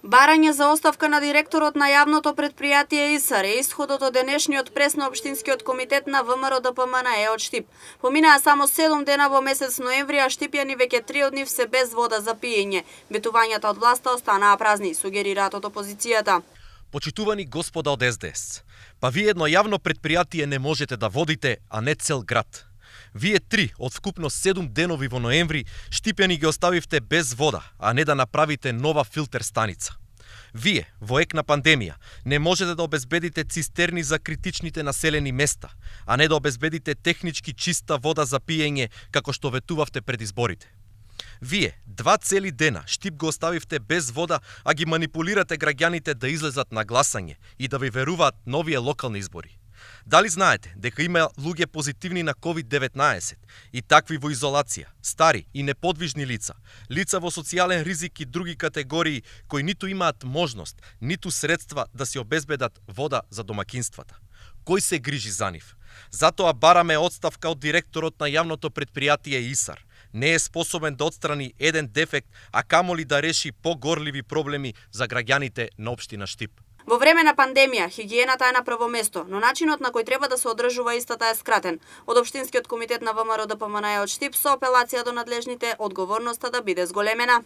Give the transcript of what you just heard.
Барање за оставка на директорот на јавното претпријатие ИСАР е исходот од денешниот прес на Општинскиот комитет на ВМРО ДПМН од Штип. Поминаа само 7 дена во месец ноември, а штипјани веќе 3 од нив се без вода за пиење. Ветувањата од власта останаа празни, сугерираат од опозицијата. Почитувани господа од СДС, па вие едно јавно претпријатие не можете да водите, а не цел град. Вие 3 од вкупно 7 денови во ноември штипјани ги оставивте без вода, а не да направите нова филтер станица. Вие, во ек на пандемија, не можете да обезбедите цистерни за критичните населени места, а не да обезбедите технички чиста вода за пиење, како што ветувавте пред изборите. Вие, 2 цели дена, Штип го оставивте без вода, а ги манипулирате граѓаните да излезат на гласање и да ви веруваат новие локални избори. Дали знаете дека има луѓе позитивни на COVID-19 и такви во изолација, стари и неподвижни лица, лица во социјален ризик и други категории кои ниту имаат можност, ниту средства да си обезбедат вода за домакинствата? Кој се грижи за нив? Затоа бараме отставка од директорот на јавното претпријатие ИСАР. Не е способен да отстрани еден дефект, а камоли да реши погорливи проблеми за граѓаните на општина Штип. Во време на пандемија, хигиената е на прво место, но начинот на кој треба да се одржува истата е скратен. Од Општинскиот комитет на ВМРО ДПМН од Штип со апелација до надлежните одговорноста да биде зголемена.